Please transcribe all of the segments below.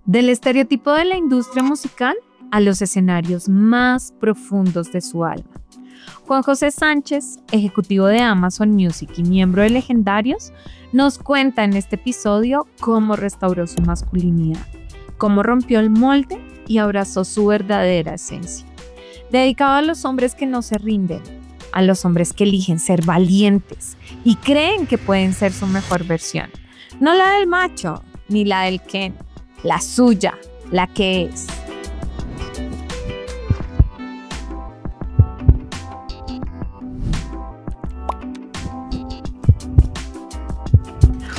Del estereotipo de la industria musical a los escenarios más profundos de su alma. Juan José Sánchez, ejecutivo de Amazon Music y miembro de Legendarios, nos cuenta en este episodio cómo restauró su masculinidad, cómo rompió el molde y abrazó su verdadera esencia. Dedicado a los hombres que no se rinden, a los hombres que eligen ser valientes y creen que pueden ser su mejor versión. No la del macho, ni la del Ken, la suya, la que es.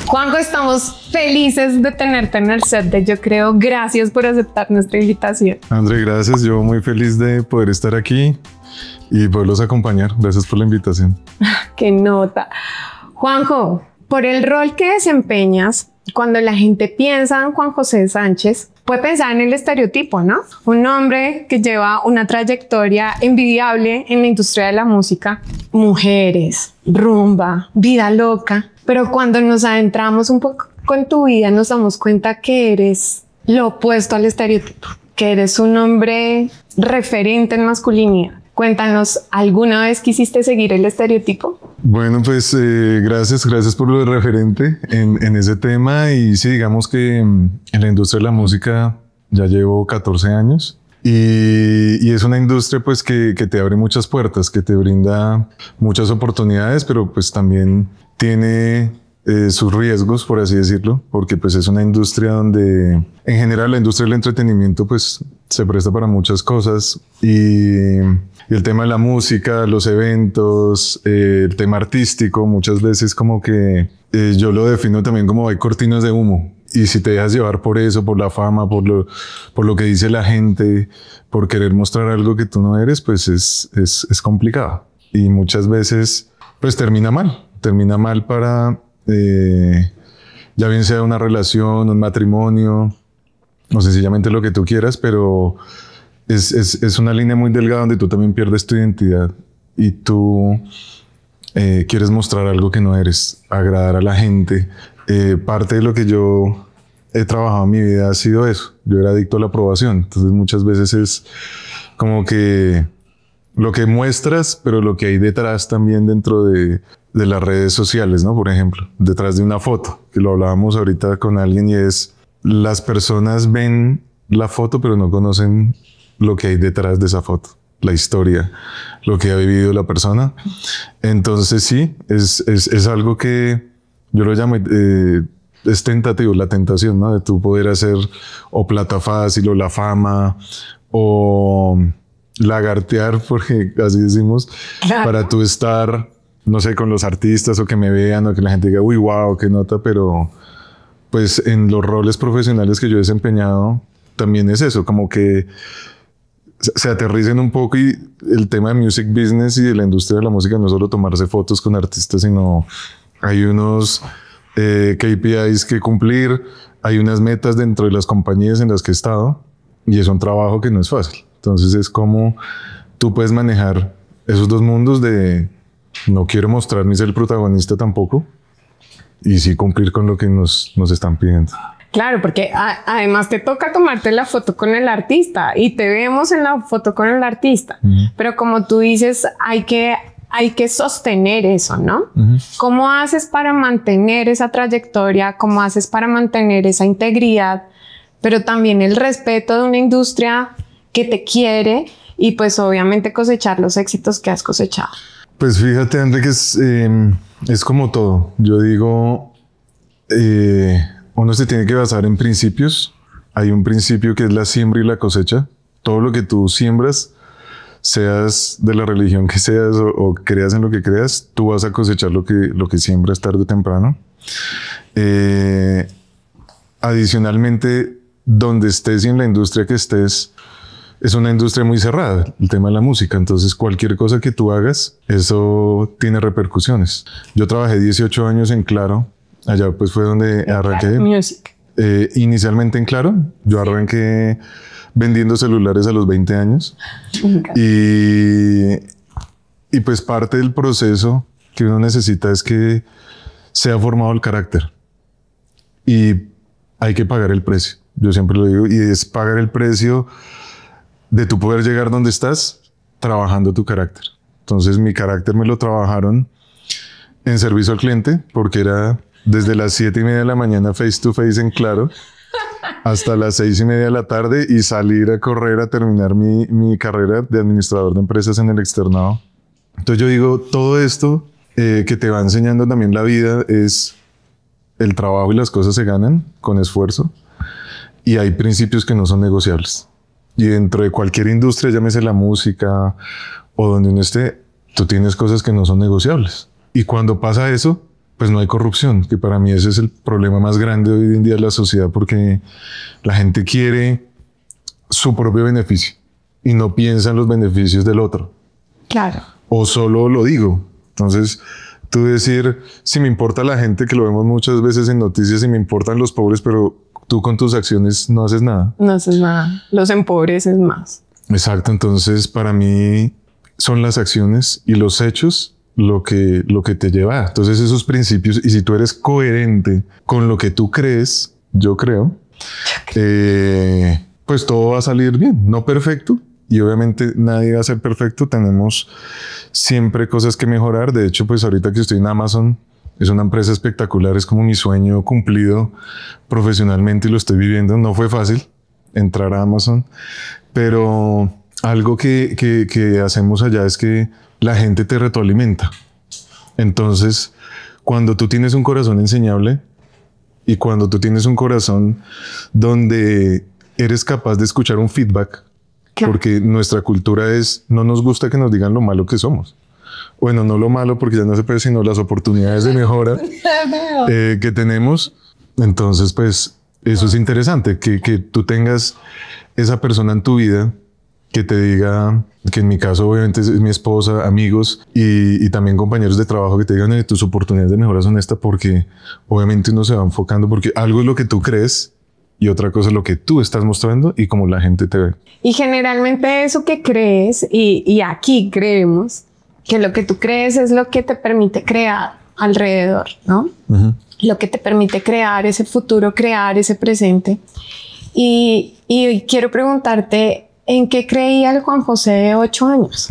Juanjo, estamos felices de tenerte en el set de Yo Creo. Gracias por aceptar nuestra invitación. André, gracias. Yo muy feliz de poder estar aquí y poderlos acompañar. Gracias por la invitación. ¡Qué nota! Juanjo, por el rol que desempeñas, cuando la gente piensa en Juan José Sánchez, puede pensar en el estereotipo, ¿no? Un hombre que lleva una trayectoria envidiable en la industria de la música. Mujeres, rumba, vida loca. Pero cuando nos adentramos un poco con tu vida, nos damos cuenta que eres lo opuesto al estereotipo, que eres un hombre referente en masculinidad. Cuéntanos, ¿alguna vez quisiste seguir el estereotipo? Bueno, pues gracias por lo de referente en ese tema. Y sí, digamos que en la industria de la música ya llevo 14 años. Y es una industria pues que te abre muchas puertas, que te brinda muchas oportunidades, pero pues también tiene sus riesgos, por así decirlo, porque pues es una industria donde en general la industria del entretenimiento pues se presta para muchas cosas y el tema de la música, los eventos, el tema artístico, muchas veces como que yo lo defino también como hay cortinas de humo. Y si te dejas llevar por eso, por la fama, por lo que dice la gente, por querer mostrar algo que tú no eres, pues es complicado. Y muchas veces pues termina mal para, ya bien sea una relación, un matrimonio, o sencillamente lo que tú quieras, pero es una línea muy delgada donde tú también pierdes tu identidad y tú quieres mostrar algo que no eres, agradar a la gente. Parte de lo que yo he trabajado en mi vida ha sido eso. Yo era adicto a la aprobación. Entonces muchas veces es como que lo que muestras, pero lo que hay detrás también dentro de las redes sociales, ¿no? Por ejemplo, detrás de una foto, que lo hablábamos ahorita con alguien y es las personas ven la foto, pero no conocen lo que hay detrás de esa foto, la historia, lo que ha vivido la persona. Entonces sí, es algo que yo lo llamo, es tentativo, la tentación, ¿no? De tú poder hacer o plata fácil o la fama o lagartear, porque así decimos, claro, para tú estar, no sé, con los artistas o que me vean o que la gente diga, uy, wow, qué nota, pero pues en los roles profesionales que yo he desempeñado también es eso, como que se aterricen un poco y el tema de music business y de la industria de la música no es solo tomarse fotos con artistas, sino hay unos KPIs que cumplir, hay unas metas dentro de las compañías en las que he estado y es un trabajo que no es fácil. Entonces es como tú puedes manejar esos dos mundos de no quiero mostrar ni ser el protagonista tampoco y sí cumplir con lo que nos están pidiendo. Claro, porque además te toca tomarte la foto con el artista y te vemos en la foto con el artista. Pero como tú dices, hay que sostener eso, ¿no? ¿Cómo haces para mantener esa trayectoria? ¿Cómo haces para mantener esa integridad? Pero también el respeto de una industria que te quiere y pues obviamente cosechar los éxitos que has cosechado. Pues fíjate, André, que es como todo. Yo digo, uno se tiene que basar en principios. Hay un principio que es la siembra y la cosecha. Todo lo que tú siembras, seas de la religión que seas o creas en lo que creas, tú vas a cosechar lo que siembras tarde o temprano. Adicionalmente, donde estés y en la industria que estés, es una industria muy cerrada, el tema de la música. Entonces, cualquier cosa que tú hagas, eso tiene repercusiones. Yo trabajé 18 años en Claro. Allá pues fue donde arranqué. Music. Inicialmente en Claro. Yo arranqué vendiendo celulares a los 20 años. Y pues parte del proceso que uno necesita es que sea formado el carácter. Y hay que pagar el precio. yo siempre lo digo, y es pagar el precio de tu poder llegar donde estás trabajando tu carácter. Entonces mi carácter me lo trabajaron en servicio al cliente, porque era desde las 7:30 de la mañana face to face en Claro hasta las 6:30 de la tarde y salir a correr a terminar mi carrera de administrador de empresas en el externado. Entonces yo digo, todo esto que te va enseñando también la vida es el trabajo y las cosas se ganan con esfuerzo y hay principios que no son negociables. Y dentro de cualquier industria, llámese la música o donde uno esté, tú tienes cosas que no son negociables. Y cuando pasa eso, pues no hay corrupción, que para mí ese es el problema más grande hoy en día de la sociedad, porque la gente quiere su propio beneficio y no piensa en los beneficios del otro. Claro. O solo lo digo. Entonces, tú decir, si me importa la gente, que lo vemos muchas veces en noticias, si me importan los pobres, pero tú con tus acciones no haces nada. No haces nada. Los empobreces más. Exacto. Entonces, para mí son las acciones y los hechos lo que te lleva. Entonces, esos principios, y si tú eres coherente con lo que tú crees, yo creo, pues todo va a salir bien. No perfecto. Y obviamente nadie va a ser perfecto. Tenemos siempre cosas que mejorar. De hecho, pues ahorita que estoy en Amazon, es una empresa espectacular. Es como mi sueño cumplido profesionalmente y lo estoy viviendo. No fue fácil entrar a Amazon, pero algo que hacemos allá es que la gente te retroalimenta. Entonces, cuando tú tienes un corazón enseñable y cuando tú tienes un corazón donde eres capaz de escuchar un feedback, porque nuestra cultura es, no nos gusta que nos digan lo malo que somos. Bueno, no lo malo porque ya no se puede, sino las oportunidades de mejora que tenemos. Entonces, pues, eso es interesante, que tú tengas esa persona en tu vida que te diga, que en mi caso obviamente es mi esposa, amigos y también compañeros de trabajo que te digan tus oportunidades de mejora son estas, porque obviamente uno se va enfocando, porque algo es lo que tú crees y otra cosa es lo que tú estás mostrando y cómo la gente te ve. Y generalmente eso que crees, y aquí creemos que lo que tú crees es lo que te permite crear alrededor, ¿no? Uh-huh. Lo que te permite crear ese futuro, crear ese presente. Y quiero preguntarte, ¿en qué creía el Juan José de 8 años?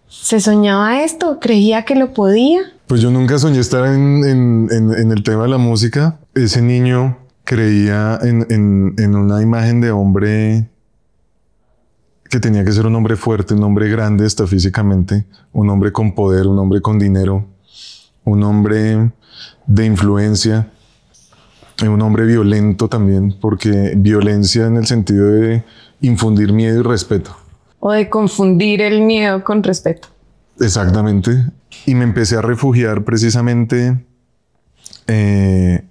¿Se soñaba esto? ¿Creía que lo podía? Pues yo nunca soñé estar en el tema de la música. Ese niño creía en una imagen de hombre que tenía que ser un hombre fuerte, un hombre grande hasta físicamente, un hombre con poder, un hombre con dinero, un hombre de influencia, un hombre violento también, porque violencia en el sentido de infundir miedo y respeto. O de confundir el miedo con respeto. Exactamente. Y me empecé a refugiar precisamente en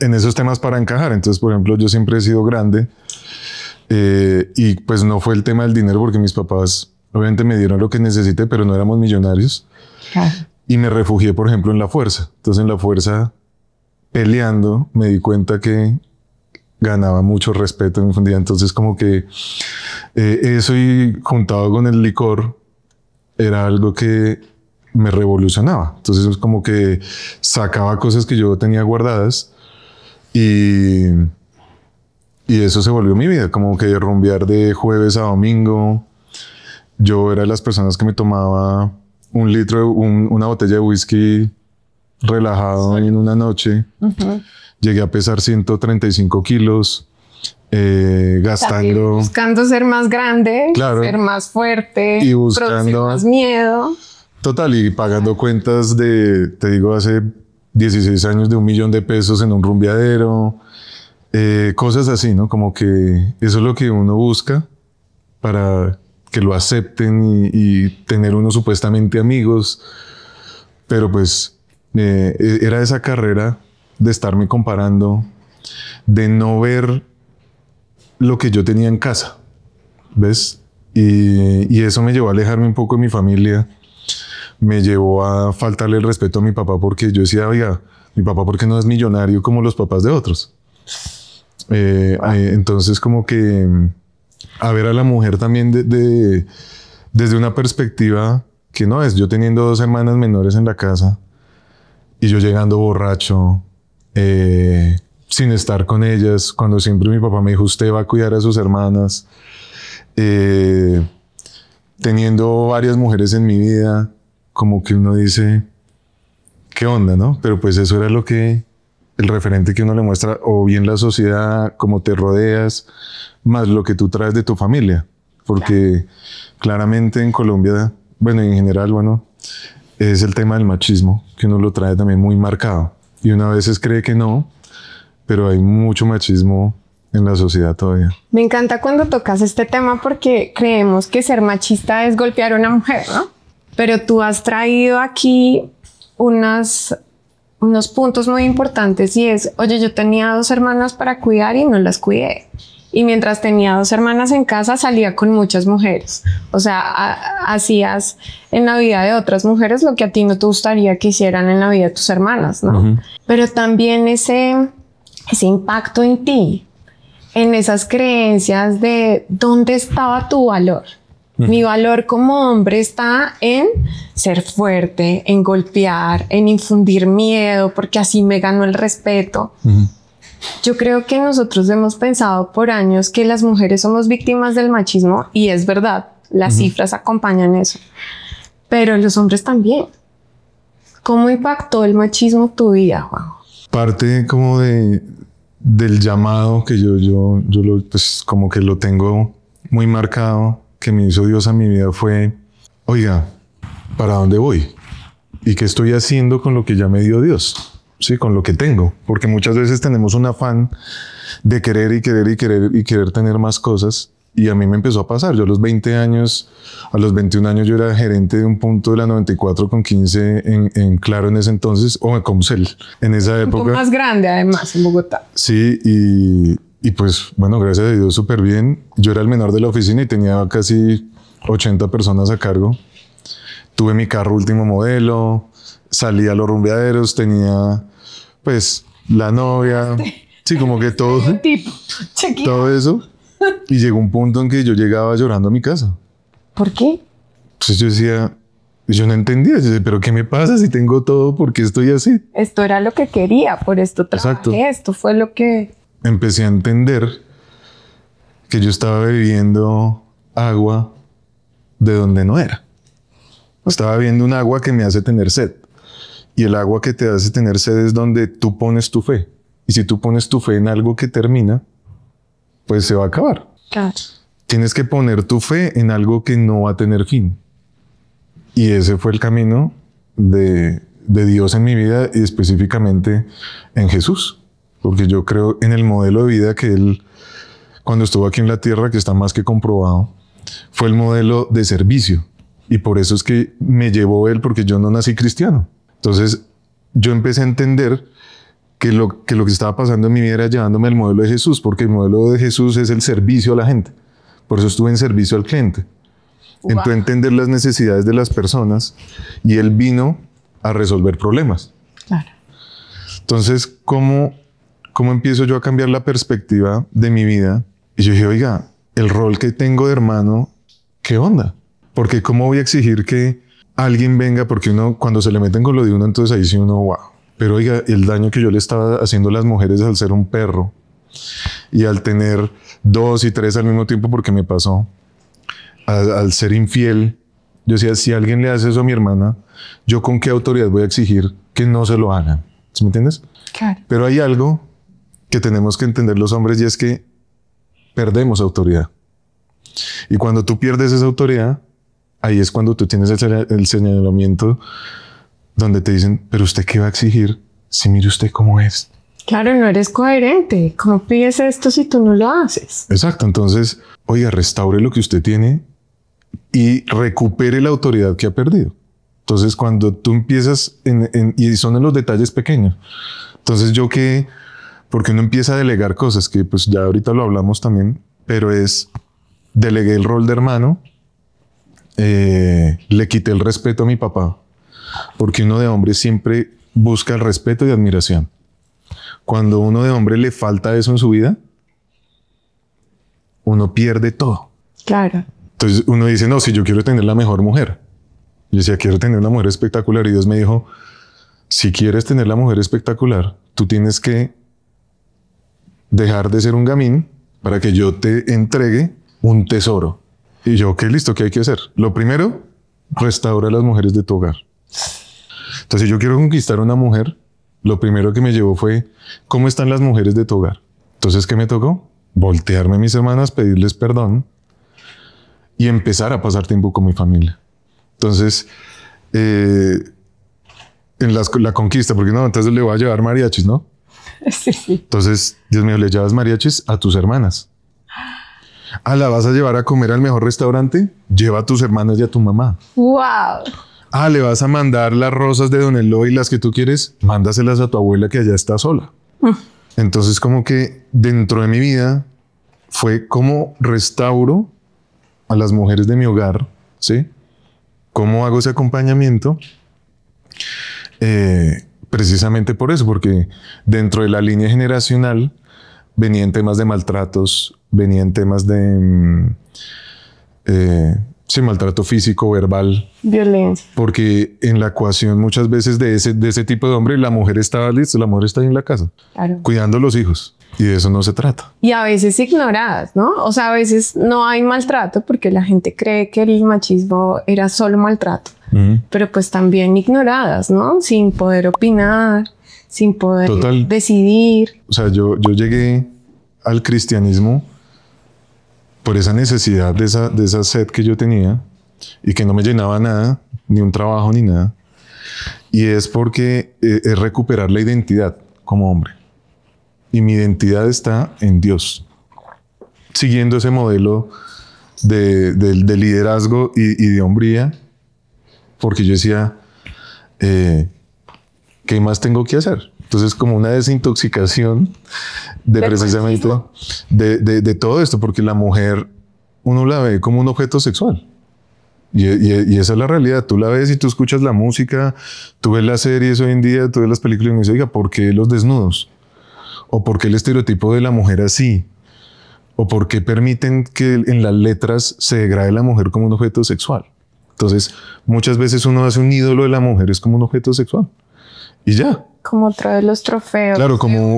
esos temas para encajar. Entonces, por ejemplo, yo siempre he sido grande y pues no fue el tema del dinero porque mis papás obviamente me dieron lo que necesité, pero no éramos millonarios. Claro. Y me refugié, por ejemplo, en la fuerza. Entonces, en la fuerza, peleando, me di cuenta que ganaba mucho respeto, me infundía. Entonces, como que eso y juntado con el licor era algo que me revolucionaba. Entonces, es como que sacaba cosas que yo tenía guardadas y eso se volvió mi vida, como que rumbear de jueves a domingo. Yo era de las personas que me tomaba un litro, una botella de whisky relajado en una noche. Uh-huh. Llegué a pesar 135 kilos, gastando... Buscando ser más grande, claro, ser más fuerte, y buscando más miedo. Total, y pagando cuentas de, te digo, hace 16 años de $1,000,000 en un rumbeadero. Cosas así, ¿no? Como que eso es lo que uno busca para que lo acepten y tener uno supuestamente amigos. Pero pues era esa carrera de estarme comparando, de no ver lo que yo tenía en casa, ¿ves? Y eso me llevó a alejarme un poco de mi familia, me llevó a faltarle el respeto a mi papá porque yo decía, oiga, mi papá, ¿por qué no es millonario como los papás de otros? Entonces como que a ver a la mujer también desde una perspectiva que no es, yo teniendo 2 hermanas menores en la casa y yo llegando borracho, sin estar con ellas, cuando siempre mi papá me dijo, usted va a cuidar a sus hermanas, teniendo varias mujeres en mi vida, como que uno dice, ¿qué onda, no? Pero pues eso era lo que, el referente que uno le muestra, o bien la sociedad, cómo te rodeas, más lo que tú traes de tu familia. Porque claramente en Colombia, bueno, en general, bueno, es el tema del machismo, que uno lo trae también muy marcado. Y uno a veces cree que no, pero hay mucho machismo en la sociedad todavía. Me encanta cuando tocas este tema porque creemos que ser machista es golpear a una mujer, ¿no? Pero tú has traído aquí unos puntos muy importantes y es, oye, yo tenía 2 hermanas para cuidar y no las cuidé. Y mientras tenía 2 hermanas en casa, salía con muchas mujeres. O sea, hacías en la vida de otras mujeres lo que a ti no te gustaría que hicieran en la vida de tus hermanas, ¿no? Pero también ese impacto en ti, en esas creencias de dónde estaba tu valor. Mi valor como hombre está en ser fuerte, en golpear, en infundir miedo, porque así me ganó el respeto. Yo creo que nosotros hemos pensado por años que las mujeres somos víctimas del machismo y es verdad, las cifras acompañan eso, pero los hombres también. ¿Cómo impactó el machismo tu vida, Juan? Parte como del llamado que yo pues como que lo tengo muy marcado, que me hizo Dios a mi vida fue, oiga, ¿para dónde voy? ¿Y qué estoy haciendo con lo que ya me dio Dios? Sí, con lo que tengo, porque muchas veces tenemos un afán de querer tener más cosas. Y a mí me empezó a pasar. Yo a los 20 años, a los 21 años yo era gerente de un punto de la 94 con 15 en Claro en ese entonces, o en Comcel en esa época. Un poco más grande además en Bogotá. Sí, y pues bueno, gracias a Dios súper bien. Yo era el menor de la oficina y tenía casi 80 personas a cargo. Tuve mi carro último modelo, salí a los rumbeaderos, tenía pues la novia, sí, como que todo, todo eso. Y llegó un punto en que yo llegaba llorando a mi casa. ¿Por qué? Pues yo decía, yo no entendía, yo decía, pero ¿qué me pasa si tengo todo? ¿Por qué estoy así? Esto era lo que quería, por esto trabajé. Exacto. Esto fue lo que... Empecé a entender que yo estaba bebiendo agua de donde no era. Estaba bebiendo un agua que me hace tener sed. Y el agua que te hace tener sed es donde tú pones tu fe. Y si tú pones tu fe en algo que termina, pues se va a acabar. Claro. Tienes que poner tu fe en algo que no va a tener fin. Y ese fue el camino de Dios en mi vida y específicamente en Jesús. Porque yo creo en el modelo de vida que Él, cuando estuvo aquí en la tierra, que está más que comprobado, fue el modelo de servicio. Y por eso es que me llevó Él, porque yo no nací cristiano. Entonces yo empecé a entender que lo que estaba pasando en mi vida era llevándome al modelo de Jesús, porque el modelo de Jesús es el servicio a la gente. Por eso estuve en servicio al cliente. Wow. Entonces entender las necesidades de las personas y Él vino a resolver problemas. Claro. Entonces, ¿cómo empiezo yo a cambiar la perspectiva de mi vida? Y yo dije, oiga, el rol que tengo de hermano, ¿qué onda? Porque ¿cómo voy a exigir que alguien venga? Porque uno, cuando se le meten con lo de uno, entonces ahí sí uno, wow. Pero oiga, el daño que yo le estaba haciendo a las mujeres al ser un perro y al tener 2 y 3 al mismo tiempo, porque me pasó, al ser infiel, yo decía, si alguien le hace eso a mi hermana, ¿yo con qué autoridad voy a exigir que no se lo hagan? ¿Sí me entiendes? Claro. Pero hay algo que tenemos que entender los hombres y es que perdemos autoridad. Y cuando tú pierdes esa autoridad, ahí es cuando tú tienes el señalamiento donde te dicen, pero ¿usted qué va a exigir si mire usted cómo es? Claro, no eres coherente. ¿Cómo pides esto si tú no lo haces? Exacto. Entonces, oiga, restaure lo que usted tiene y recupere la autoridad que ha perdido. Entonces, cuando tú empiezas, y son en los detalles pequeños. Entonces, porque uno empieza a delegar cosas que pues ya ahorita lo hablamos también, pero delegué el rol de hermano, le quité el respeto a mi papá, porque uno de hombre siempre busca el respeto y admiración. Cuando uno de hombre le falta eso en su vida, uno pierde todo. Claro. Entonces uno dice, no, si yo quiero tener la mejor mujer. Yo decía, quiero tener una mujer espectacular. Y Dios me dijo, si quieres tener la mujer espectacular, tú tienes que dejar de ser un gamín para que yo te entregue un tesoro. Y yo, ¿qué listo? ¿Qué hay que hacer? Lo primero, restaura a las mujeres de tu hogar. Entonces, si yo quiero conquistar a una mujer, lo primero que me llevó fue, ¿cómo están las mujeres de tu hogar? Entonces, ¿qué me tocó? Voltearme a mis hermanas, pedirles perdón y empezar a pasar tiempo con mi familia. Entonces, en la conquista, porque no, entonces le voy a llevar mariachis, ¿no? Sí, sí. Entonces, Dios mío, le llevas mariachis a tus hermanas. Ah, ¿la vas a llevar a comer al mejor restaurante? Lleva a tus hermanas y a tu mamá. ¡Wow! Ah, ¿le vas a mandar las rosas de Don Eloy, las que tú quieres? Mándaselas a tu abuela que allá está sola. Entonces, como que dentro de mi vida fue como restauro a las mujeres de mi hogar, ¿sí? ¿Cómo hago ese acompañamiento? Precisamente por eso, porque dentro de la línea generacional venían temas de maltratos, venían temas de maltrato físico, verbal. Violencia. Porque en la ecuación muchas veces de ese tipo de hombre, la mujer estaba lista, la mujer está ahí en la casa, Claro. cuidando a los hijos. Y de eso no se trata. Y a veces ignoradas, ¿no? O sea, a veces no hay maltrato porque la gente cree que el machismo era solo maltrato, pero pues también ignoradas, ¿no? Sin poder opinar, sin poder Total. decidir. O sea, yo llegué al cristianismo por esa necesidad de esa sed que yo tenía y que no me llenaba nada, ni un trabajo ni nada. Y es porque es recuperar la identidad como hombre. Y mi identidad está en Dios. Siguiendo ese modelo de liderazgo y de hombría, porque yo decía, ¿qué más tengo que hacer? Entonces, como una desintoxicación de precisamente de todo esto, porque la mujer uno la ve como un objeto sexual. Y esa es la realidad. Tú la ves y tú escuchas la música, tú ves las series hoy en día, tú ves las películas y me dices, oiga, ¿por qué los desnudos? ¿O por qué el estereotipo de la mujer así? ¿O por qué permiten que en las letras se degrade la mujer como un objeto sexual? Entonces, muchas veces uno hace un ídolo de la mujer, es como un objeto sexual. Y ya. Como otro de los trofeos. Claro, como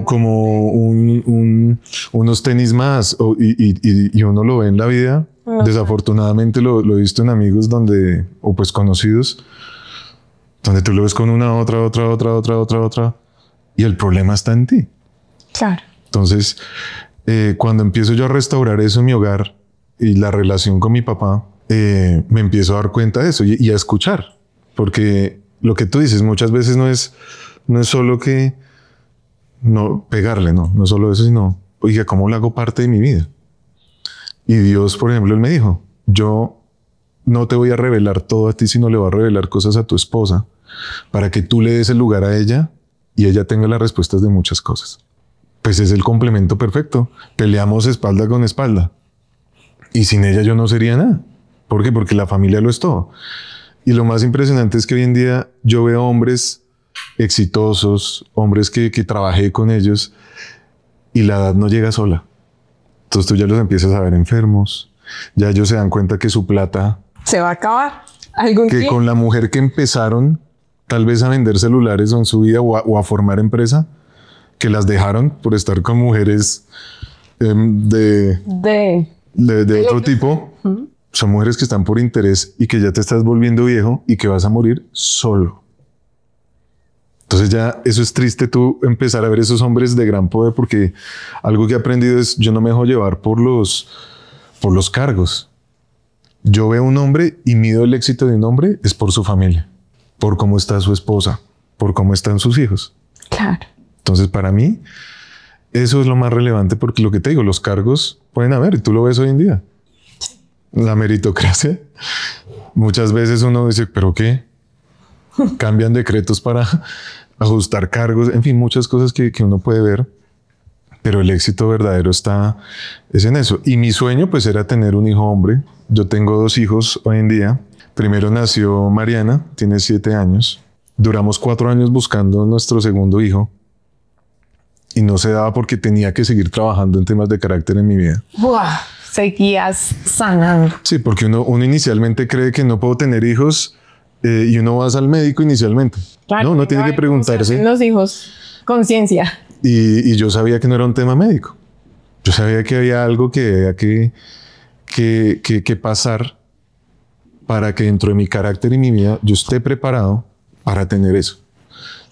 unos tenis más. Y uno lo ve en la vida. Desafortunadamente lo he visto en amigos o pues conocidos, donde tú lo ves con una otra. Y el problema está en ti. Claro. Entonces, cuando empiezo yo a restaurar eso en mi hogar y la relación con mi papá, me empiezo a dar cuenta de eso y a escuchar. Porque lo que tú dices muchas veces no es solo que no pegarle, no solo eso, sino, oiga, ¿cómo lo hago parte de mi vida? Y Dios, por ejemplo, él me dijo, yo no te voy a revelar todo a ti, sino le voy a revelar cosas a tu esposa para que tú le des el lugar a ella y ella tenga las respuestas de muchas cosas. Pues es el complemento perfecto. Peleamos espalda con espalda. Y sin ella yo no sería nada. ¿Por qué? Porque la familia lo es todo. Y lo más impresionante es que hoy en día yo veo hombres exitosos, hombres que trabajé con ellos y la edad no llega sola. Entonces tú ya los empiezas a ver enfermos. Ya ellos se dan cuenta que su plata... Se va a acabar. Que con la mujer que empezaron tal vez a vender celulares en su vida o a formar empresa, que las dejaron por estar con mujeres de otro tipo. Son mujeres que están por interés y que ya te estás volviendo viejo y que vas a morir solo. Entonces ya eso es triste, tú empezar a ver esos hombres de gran poder, porque algo que he aprendido es yo no me dejo llevar por los cargos. Yo veo un hombre y mido el éxito de un hombre es por su familia, por cómo está su esposa, por cómo están sus hijos. Claro. Entonces, para mí, eso es lo más relevante, porque lo que te digo, los cargos pueden haber, y tú lo ves hoy en día. La meritocracia, muchas veces uno dice, ¿pero qué? Cambian decretos para ajustar cargos, en fin, muchas cosas que uno puede ver, pero el éxito verdadero es en eso. Y mi sueño, pues, era tener un hijo hombre. Yo tengo 2 hijos hoy en día. Primero nació Mariana, tiene 7 años. Duramos 4 años buscando nuestro segundo hijo. Y no se daba porque tenía que seguir trabajando en temas de carácter en mi vida. ¡Buah! Seguías sanando. Sí, porque uno inicialmente cree que no puedo tener hijos y uno va al médico inicialmente. Claro, no, uno tiene que preguntarse. Los hijos, conciencia. Y yo sabía que no era un tema médico. Yo sabía que había algo que había que pasar para que dentro de mi carácter y mi vida yo esté preparado para tener eso.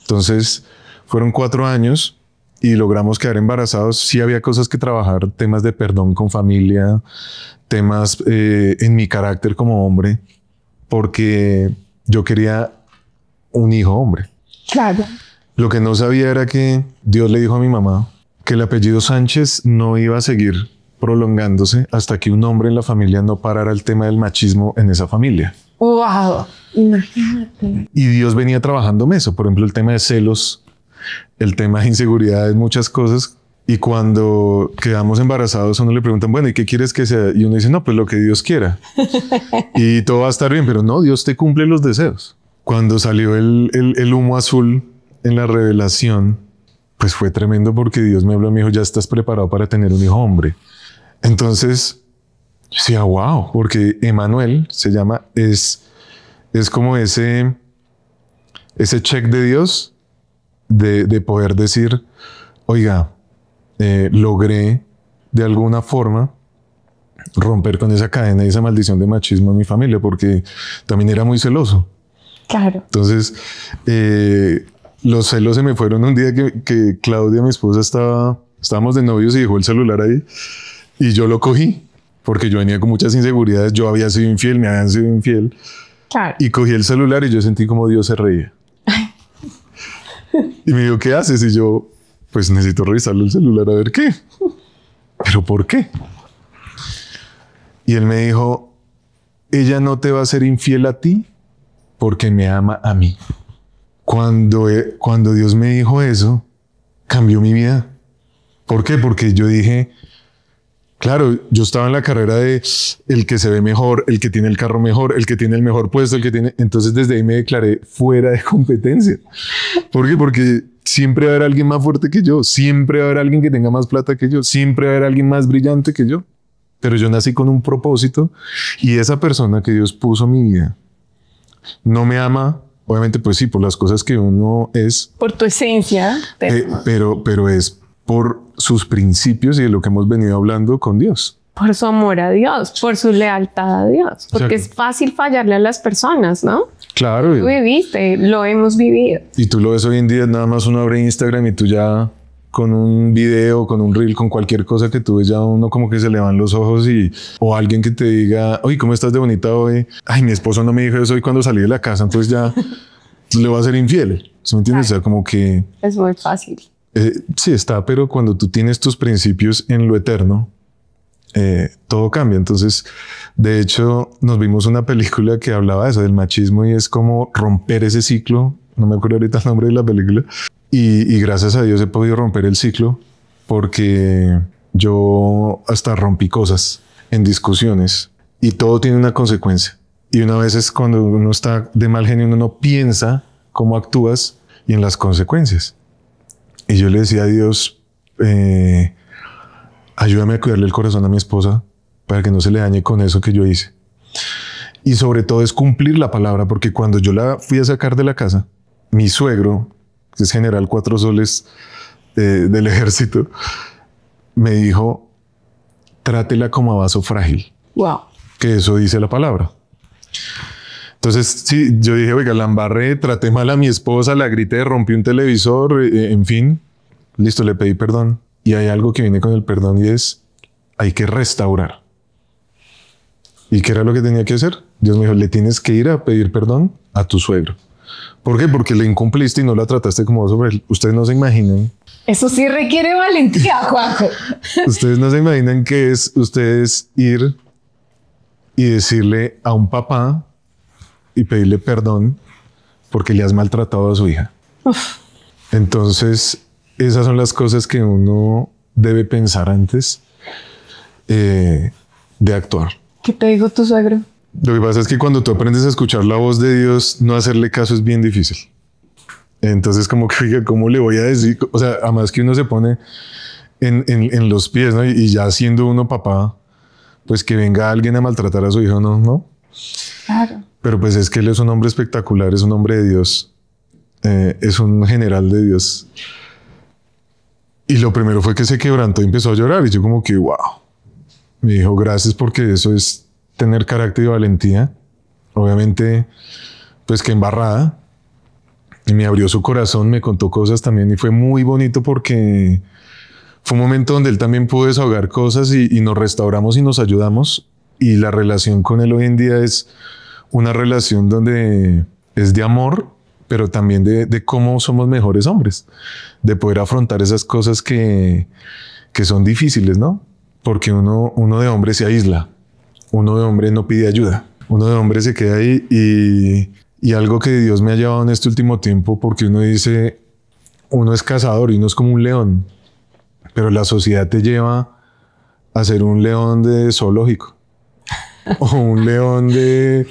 Entonces, fueron 4 años y logramos quedar embarazados. Sí había cosas que trabajar, temas de perdón con familia, temas en mi carácter como hombre, porque yo quería un hijo hombre. Claro. Lo que no sabía era que Dios le dijo a mi mamá que el apellido Sánchez no iba a seguir prolongándose hasta que un hombre en la familia no parara el tema del machismo en esa familia. Wow, imagínate. Y Dios venía trabajándome eso, por ejemplo, el tema de celos, el tema de inseguridades, muchas cosas. Y cuando quedamos embarazados, a uno le preguntan, bueno, ¿y qué quieres que sea? Y uno dice, no, pues lo que Dios quiera. Y todo va a estar bien, pero no, Dios te cumple los deseos. Cuando salió el humo azul en la revelación, pues fue tremendo porque Dios me habló y me dijo, ya estás preparado para tener un hijo hombre. Entonces, yo decía, wow, porque Emanuel se llama, es como ese check de Dios de poder decir, oiga, logré de alguna forma romper con esa cadena y esa maldición de machismo en mi familia, porque también era muy celoso. Claro. Entonces, los celos se me fueron un día que Claudia, mi esposa, estábamos de novios y dejó el celular ahí y yo lo cogí porque yo venía con muchas inseguridades. Yo había sido infiel, me habían sido infiel. Claro. Y cogí el celular y yo sentí como Dios se reía. Y me dijo, ¿qué haces? Y yo, pues necesito revisarle el celular a ver qué. ¿Pero por qué? Y él me dijo, ella no te va a ser infiel a ti porque me ama a mí. Cuando Dios me dijo eso, cambió mi vida. ¿Por qué? Porque yo dije, claro, yo estaba en la carrera de el que se ve mejor, el que tiene el carro mejor, el que tiene el mejor puesto, el que tiene... Entonces desde ahí me declaré fuera de competencia. ¿Por qué? Porque siempre va a haber alguien más fuerte que yo, siempre va a haber alguien que tenga más plata que yo, siempre va a haber alguien más brillante que yo. Pero yo nací con un propósito y esa persona que Dios puso en mi vida no me ama, obviamente pues sí, por las cosas que uno es. Por tu esencia. Pero es por sus principios y de lo que hemos venido hablando con Dios. Por su amor a Dios, por su lealtad a Dios. Porque es fácil fallarle a las personas, ¿no? Claro. Tú viviste, lo hemos vivido. Y tú lo ves hoy en día, nada más uno abre Instagram y tú ya con un video, con un reel, con cualquier cosa que tú ves, ya uno como que se le van los ojos o alguien que te diga, oye, ¿cómo estás de bonita hoy? Ay, mi esposo no me dijo eso hoy cuando salí de la casa, entonces ya le va a ser infiel. ¿Sí me entiendes? Claro. O sea, como que... Es muy fácil. Sí está, pero cuando tú tienes tus principios en lo eterno, todo cambia. Entonces, de hecho, nos vimos una película que hablaba de eso, del machismo, y es como romper ese ciclo. No me acuerdo ahorita el nombre de la película. Y gracias a Dios he podido romper el ciclo porque yo hasta rompí cosas en discusiones y todo tiene una consecuencia. Y una vez es cuando uno está de mal genio, uno no piensa cómo actúas y en las consecuencias. Y yo le decía a Dios, ayúdame a cuidarle el corazón a mi esposa para que no se le dañe con eso que yo hice. Y sobre todo es cumplir la palabra, porque cuando yo la fui a sacar de la casa, mi suegro, que es general 4 soles del ejército, me dijo, trátela como a vaso frágil. Wow. Que eso dice la palabra. Entonces, sí, yo dije, oiga, la embarré, traté mal a mi esposa, la grité, rompí un televisor, en fin. Listo, le pedí perdón. Y hay algo que viene con el perdón y es, hay que restaurar. ¿Y qué era lo que tenía que hacer? Dios me dijo, le tienes que ir a pedir perdón a tu suegro. ¿Por qué? Porque le incumpliste y no la trataste como sobre él. Ustedes no se imaginan. Eso sí requiere valentía, Juanjo. Ustedes no se imaginan qué es ustedes ir y decirle a un papá y pedirle perdón porque le has maltratado a su hija. Uf. Entonces, esas son las cosas que uno debe pensar antes de actuar. ¿Qué te dijo tu suegro? Lo que pasa es que cuando tú aprendes a escuchar la voz de Dios, no hacerle caso es bien difícil. Entonces, como que, oiga, ¿cómo le voy a decir? O sea, además que uno se pone en los pies, ¿no? Y ya siendo uno papá, pues que venga alguien a maltratar a su hijo, ¿no? Claro. Pero pues es que él es un hombre espectacular, es un hombre de Dios, es un general de Dios. Y lo primero fue que se quebrantó y empezó a llorar. Y yo como que, wow. Me dijo, gracias, porque eso es tener carácter y valentía. Obviamente, pues que embarrada. Y me abrió su corazón, me contó cosas también y fue muy bonito porque fue un momento donde él también pudo desahogar cosas y nos restauramos y nos ayudamos. Y la relación con él hoy en día es una relación donde es de amor, pero también de cómo somos mejores hombres, de poder afrontar esas cosas que son difíciles, ¿no? Porque uno de hombre se aísla, uno de hombre no pide ayuda, uno de hombre se queda ahí y algo que Dios me ha llevado en este último tiempo, porque uno dice, uno es cazador y uno es como un león, pero la sociedad te lleva a ser un león de zoológico o un león de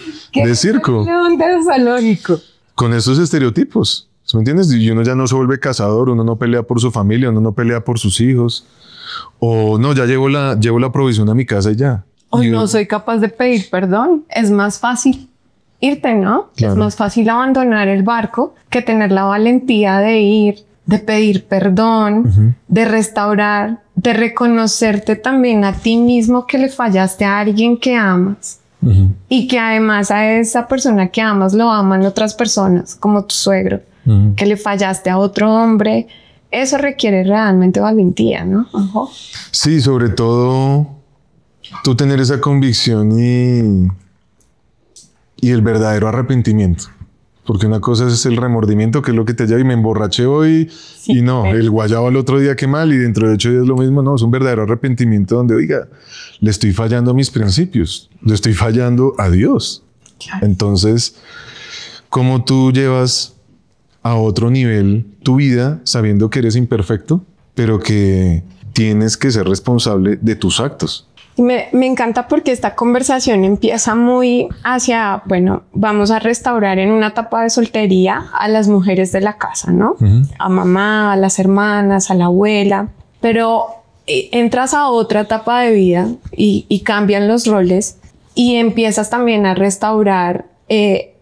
circo. Un león de zoológico. Con esos estereotipos, ¿me entiendes? Y uno ya no se vuelve cazador, uno no pelea por su familia, uno no pelea por sus hijos, o no, ya llevo la provisión a mi casa y ya. O no soy capaz de pedir perdón. Es más fácil irte, ¿no? Claro. Es más fácil abandonar el barco que tener la valentía de ir, de pedir perdón, de restaurar, de reconocerte también a ti mismo que le fallaste a alguien que amas. Y que además a esa persona que amas lo aman otras personas, como tu suegro, que le fallaste a otro hombre. Eso requiere realmente valentía, ¿no? Sí, sobre todo tú tener esa convicción y el verdadero arrepentimiento. Porque una cosa es el remordimiento, que es lo que te lleva y me emborraché hoy y no, el guayabo al otro día qué mal y dentro de 8 días lo mismo. No, es un verdadero arrepentimiento donde, oiga, le estoy fallando a mis principios, le estoy fallando a Dios. Claro. Entonces, ¿cómo tú llevas a otro nivel tu vida sabiendo que eres imperfecto, pero que tienes que ser responsable de tus actos? Me encanta porque esta conversación empieza muy hacia, bueno, vamos a restaurar en una etapa de soltería a las mujeres de la casa, ¿no? A mamá, a las hermanas, a la abuela, pero entras a otra etapa de vida y cambian los roles y empiezas también a restaurar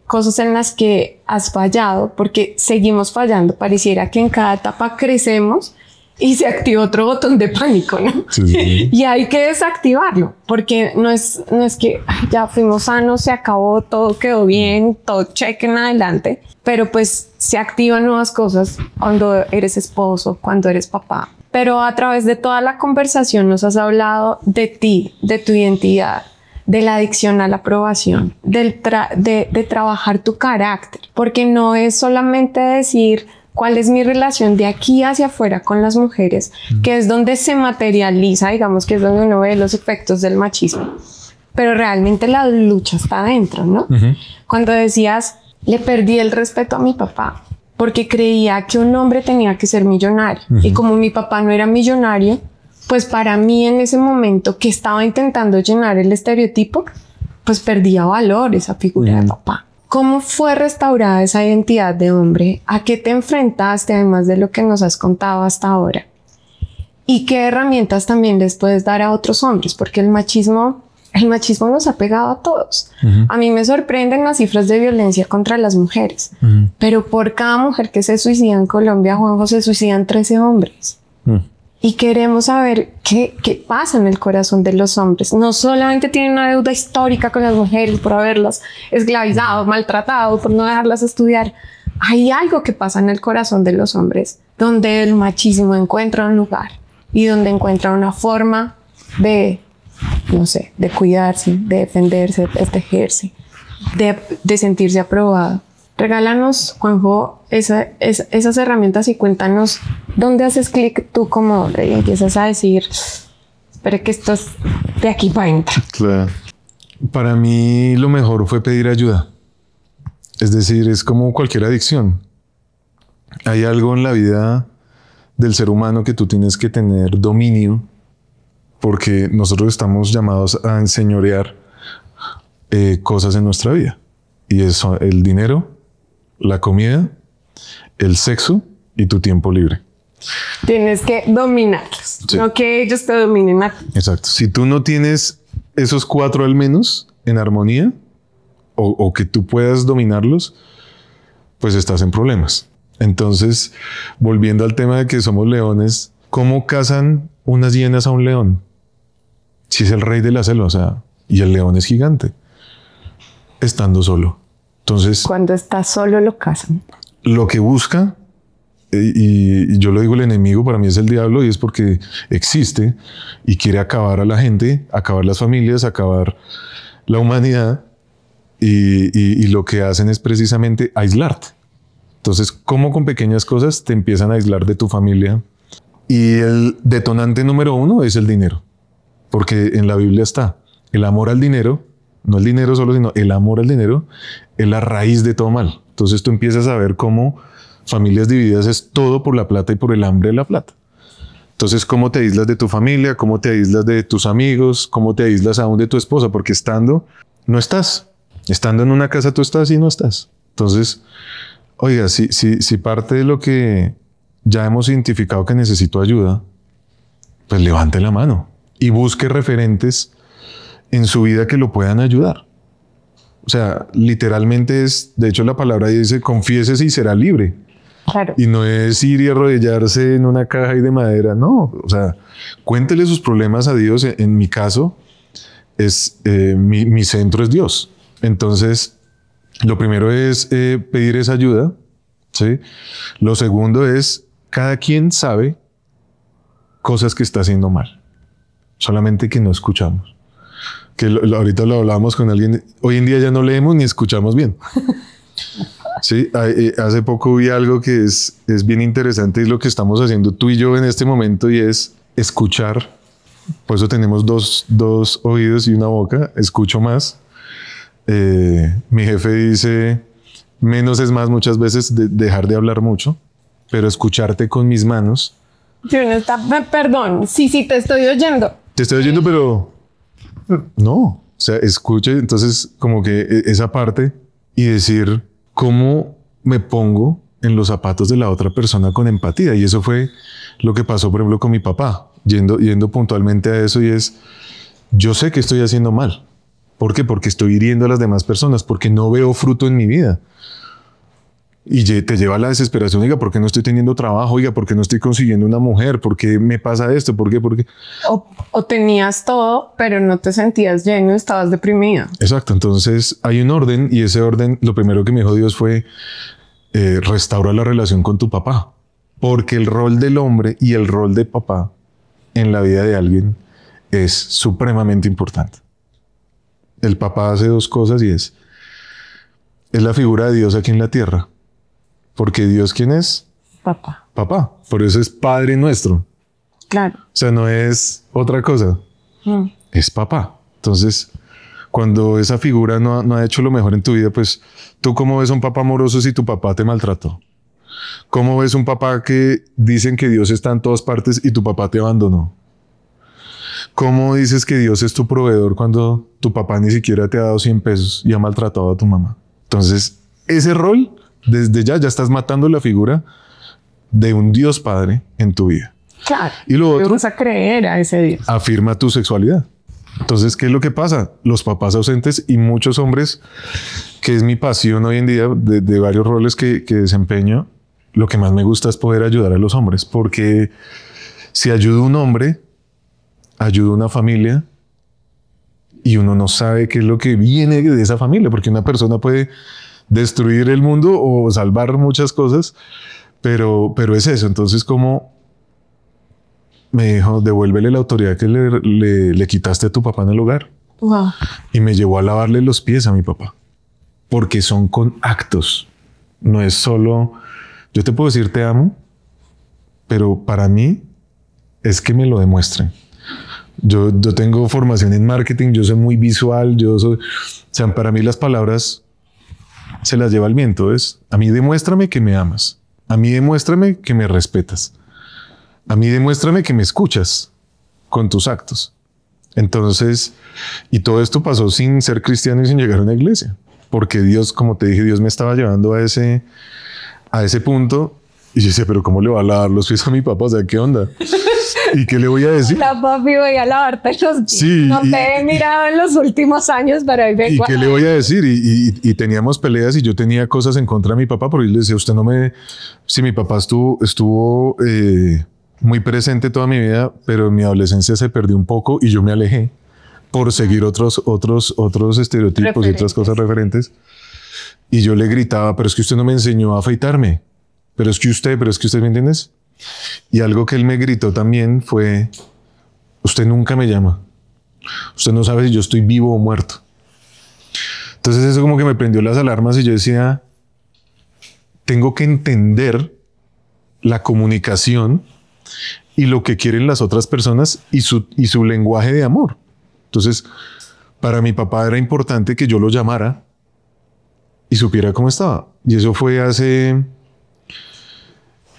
cosas en las que has fallado, porque seguimos fallando. Pareciera que en cada etapa crecemos y se activa otro botón de pánico, ¿no? Sí. Y hay que desactivarlo, porque no es que ay, ya fuimos sanos, se acabó, todo quedó bien, todo check en adelante, pero pues se activan nuevas cosas cuando eres esposo, cuando eres papá. Pero a través de toda la conversación nos has hablado de ti, de tu identidad, de la adicción a la aprobación, de trabajar tu carácter, porque no es solamente decir cuál es mi relación de aquí hacia afuera con las mujeres, que es donde se materializa, digamos que es donde uno ve los efectos del machismo, pero realmente la lucha está adentro, ¿no? Cuando decías, le perdí el respeto a mi papá porque creía que un hombre tenía que ser millonario, y como mi papá no era millonario, pues para mí en ese momento que estaba intentando llenar el estereotipo, pues perdía valor esa figura de papá. ¿Cómo fue restaurada esa identidad de hombre? ¿A qué te enfrentaste, además de lo que nos has contado hasta ahora? ¿Y qué herramientas también les puedes dar a otros hombres? Porque el machismo nos ha pegado a todos. A mí me sorprenden las cifras de violencia contra las mujeres, pero por cada mujer que se suicida en Colombia, Juanjo, se suicidan 13 hombres. Y queremos saber qué pasa en el corazón de los hombres. No solamente tienen una deuda histórica con las mujeres por haberlas esclavizado, maltratado, por no dejarlas estudiar. Hay algo que pasa en el corazón de los hombres donde el machismo encuentra un lugar y donde encuentra una forma de, no sé, de cuidarse, de defenderse, de protegerse, de sentirse aprobado. Regálanos, Juanjo, esas herramientas y cuéntanos dónde haces clic tú como hombre y empiezas a decir, espera que esto es de aquí para adentro. Claro. Para mí lo mejor fue pedir ayuda. Es decir, es como cualquier adicción. Hay algo en la vida del ser humano que tú tienes que tener dominio, porque nosotros estamos llamados a enseñorear cosas en nuestra vida. Y eso, el dinero, la comida, el sexo y tu tiempo libre. Tienes que dominarlos, sí. No que ellos te dominen a ti. Exacto. Si tú no tienes esos 4 al menos en armonía o que tú puedas dominarlos, pues estás en problemas. Entonces, volviendo al tema de que somos leones, ¿cómo cazan unas hienas a un león? Si es el rey de la selva, o sea, y el león es gigante, estando solo. Entonces, cuando está solo lo cazan. lo que busca, y yo lo digo, el enemigo para mí es el diablo, y es porque existe y quiere acabar a la gente, acabar las familias, acabar la humanidad, y lo que hacen es precisamente aislarte. Entonces, como con pequeñas cosas te empiezan a aislar de tu familia. Y el detonante número uno es el dinero. Porque en la Biblia está el amor al dinero, no el dinero solo, sino el amor al dinero es la raíz de todo mal. Entonces tú empiezas a ver cómo familias divididas es todo por la plata y por el hambre de la plata. Entonces, ¿cómo te aíslas de tu familia? ¿Cómo te aíslas de tus amigos? ¿Cómo te aíslas aún de tu esposa? Porque estando, no estás. Estando en una casa tú estás y no estás. Entonces, oiga, si parte de lo que ya hemos identificado que necesito ayuda, pues levante la mano y busque referentes en su vida que lo puedan ayudar. O sea, literalmente es, de hecho la palabra dice, confiésese y será libre. Claro. Y no es ir y arrodillarse en una caja y de madera, no. O sea, cuéntele sus problemas a Dios. En mi caso, es mi centro es Dios. Entonces, lo primero es pedir esa ayuda, ¿sí? Lo segundo es, cada quien sabe cosas que está haciendo mal, solamente que no escuchamos. Que ahorita lo hablábamos con alguien, hoy en día ya no leemos ni escuchamos bien. Sí, hace poco vi algo que es bien interesante, y es lo que estamos haciendo tú y yo en este momento, y es escuchar. Por eso tenemos dos oídos y una boca. Escucho más. Mi jefe dice, menos es más muchas veces, dejar de hablar mucho, pero escucharte con mis manos. Perdón, sí, te estoy oyendo. Te estoy oyendo, pero no. O sea, escuche, entonces como que esa parte y decir cómo me pongo en los zapatos de la otra persona con empatía. Y eso fue lo que pasó, por ejemplo, con mi papá, yendo puntualmente a eso, y es, yo sé que estoy haciendo mal. ¿Por qué? Porque estoy hiriendo a las demás personas, porque no veo fruto en mi vida. Y te lleva a la desesperación. Oiga, ¿por qué no estoy teniendo trabajo? Oiga, ¿por qué no estoy consiguiendo una mujer? ¿Por qué me pasa esto? ¿Por qué? ¿Por qué? O tenías todo, pero no te sentías lleno, estabas deprimida. Exacto. Entonces hay un orden, y ese orden, lo primero que me dijo Dios fue, restaura la relación con tu papá. Porque el rol del hombre y el rol de papá en la vida de alguien es supremamente importante. El papá hace dos cosas, y es la figura de Dios aquí en la tierra. Porque Dios, ¿quién es? Papá. Papá. Por eso es Padre nuestro. Claro. O sea, no es otra cosa. Es papá. Entonces, cuando esa figura no ha hecho lo mejor en tu vida, pues tú cómo ves a un papá amoroso si tu papá te maltrató. ¿Cómo ves un papá que dicen que Dios está en todas partes y tu papá te abandonó? ¿Cómo dices que Dios es tu proveedor cuando tu papá ni siquiera te ha dado 100 pesos y ha maltratado a tu mamá? Entonces, ese rol, desde ya estás matando la figura de un Dios Padre en tu vida. Claro. Y lo otro, vas a creer a ese Dios. Afirma tu sexualidad. Entonces, ¿qué es lo que pasa? Los papás ausentes y muchos hombres, que es mi pasión hoy en día, de varios roles que desempeño, lo que más me gusta es poder ayudar a los hombres, porque si ayudo a un hombre, ayuda a una familia, y uno no sabe qué es lo que viene de esa familia, porque una persona puede destruir el mundo o salvar muchas cosas, pero es eso. Entonces, como me dijo, devuélvele la autoridad que le quitaste a tu papá en el hogar. Wow. Y me llevó a lavarle los pies a mi papá, porque son con actos. No es solo, yo te puedo decir te amo, pero para mí es que me lo demuestren. Yo tengo formación en marketing, yo soy muy visual, o sea, para mí las palabras se las lleva el viento. Es, a mí demuéstrame que me amas, a mí demuéstrame que me respetas, a mí demuéstrame que me escuchas con tus actos. Entonces, y todo esto pasó sin ser cristiano y sin llegar a una iglesia, porque Dios, como te dije, Dios me estaba llevando a ese punto, y yo decía, pero ¿cómo le va a lavar los pies a mi papá? O sea, ¿qué onda? ¿Y qué le voy a decir? La papi, voy a lavarte los pies. Sí, no te he mirado en los últimos años, pero ahí vengo. ¿Y qué le voy a decir? Y teníamos peleas, y yo tenía cosas en contra de mi papá, porque yo le decía, usted no me... Si mi papá estuvo muy presente toda mi vida, pero en mi adolescencia se perdió un poco y yo me alejé por seguir otros estereotipos y otras cosas referentes. Y yo le gritaba, pero es que usted no me enseñó a afeitarme. Pero es que usted, ¿me entiendes? Y algo que él me gritó también fue, usted nunca me llama. Usted no sabe si yo estoy vivo o muerto. Entonces eso como que me prendió las alarmas y yo decía, tengo que entender la comunicación y lo que quieren las otras personas y su lenguaje de amor. Entonces, para mi papá era importante que yo lo llamara y supiera cómo estaba. Y eso fue hace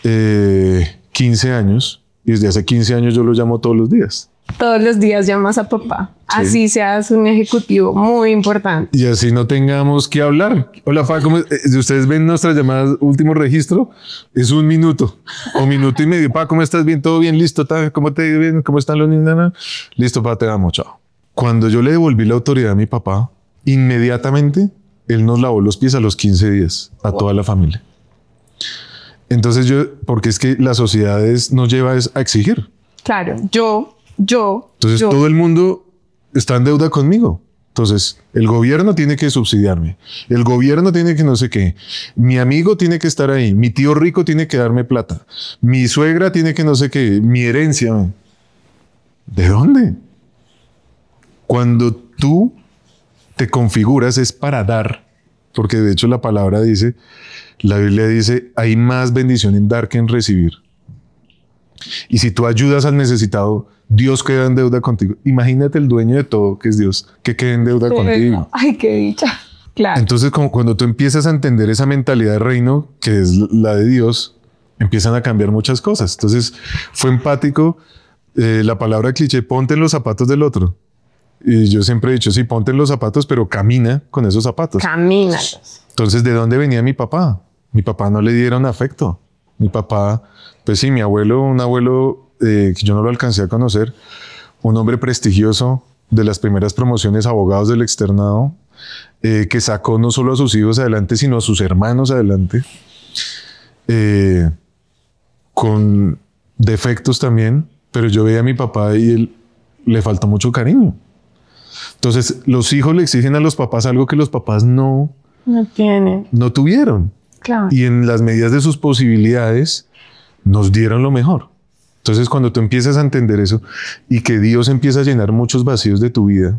15 años. Y desde hace 15 años yo lo llamo todos los días. Todos los días llamas a papá. Sí. Así seas un ejecutivo muy importante. Y así no tengamos que hablar. Hola, Fa, ¿cómo? Si ustedes ven nuestras llamadas, último registro, es 1 minuto o minuto y medio. Pa, ¿cómo estás? Bien, todo bien, listo. ¿Cómo te bien? ¿Cómo están los niños? Listo, pa, te amo, chao. Cuando yo le devolví la autoridad a mi papá, inmediatamente él nos lavó los pies a los 15 días a toda la familia. Entonces porque es que la sociedad nos lleva a exigir. Claro, Entonces todo el mundo está en deuda conmigo. Entonces el gobierno tiene que subsidiarme. El gobierno tiene que no sé qué. Mi amigo tiene que estar ahí. Mi tío rico tiene que darme plata. Mi suegra tiene que no sé qué. Mi herencia. ¿De dónde? Cuando tú te configuras es para dar. Porque de hecho la palabra dice, la Biblia dice, hay más bendición en dar que en recibir. Y si tú ayudas al necesitado, Dios queda en deuda contigo. Imagínate el dueño de todo, que es Dios, que quede en deuda contigo. Ay, qué dicha. Claro. Entonces, como cuando tú empiezas a entender esa mentalidad de reino, que es la de Dios, empiezan a cambiar muchas cosas. Entonces, fue empático. La palabra cliché, ponte en los zapatos del otro. Y yo siempre he dicho, sí, ponte en los zapatos, pero camina con esos zapatos. Camínalos. Entonces, ¿de dónde venía mi papá? Mi papá no le dieron afecto. Mi papá, pues sí, mi abuelo, un abuelo que yo no lo alcancé a conocer, un hombre prestigioso de las primeras promociones, abogados del externado, que sacó no solo a sus hijos adelante, sino a sus hermanos adelante, con defectos también, pero yo veía a mi papá y él le faltó mucho cariño. Entonces, los hijos le exigen a los papás algo que los papás no tienen, no tuvieron. Claro. Y en las medidas de sus posibilidades nos dieron lo mejor. Entonces, cuando tú empiezas a entender eso y que Dios empieza a llenar muchos vacíos de tu vida,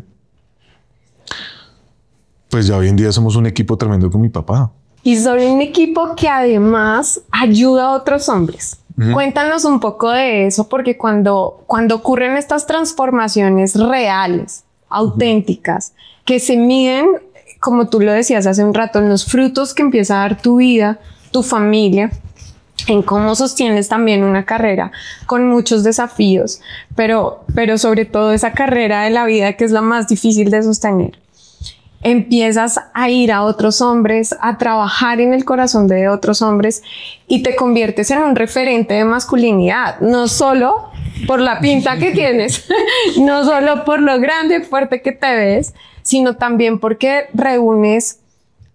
pues ya hoy en día somos un equipo tremendo con mi papá. Y son un equipo que además ayuda a otros hombres. Cuéntanos un poco de eso, porque cuando ocurren estas transformaciones reales, auténticas, que se miden, como tú lo decías hace un rato, en los frutos que empieza a dar tu vida, tu familia, en cómo sostienes también una carrera con muchos desafíos, pero sobre todo esa carrera de la vida que es la más difícil de sostener. Empiezas a ir a otros hombres, a trabajar en el corazón de otros hombres y te conviertes en un referente de masculinidad, no solo por la pinta que tienes, no solo por lo grande y fuerte que te ves, sino también porque reúnes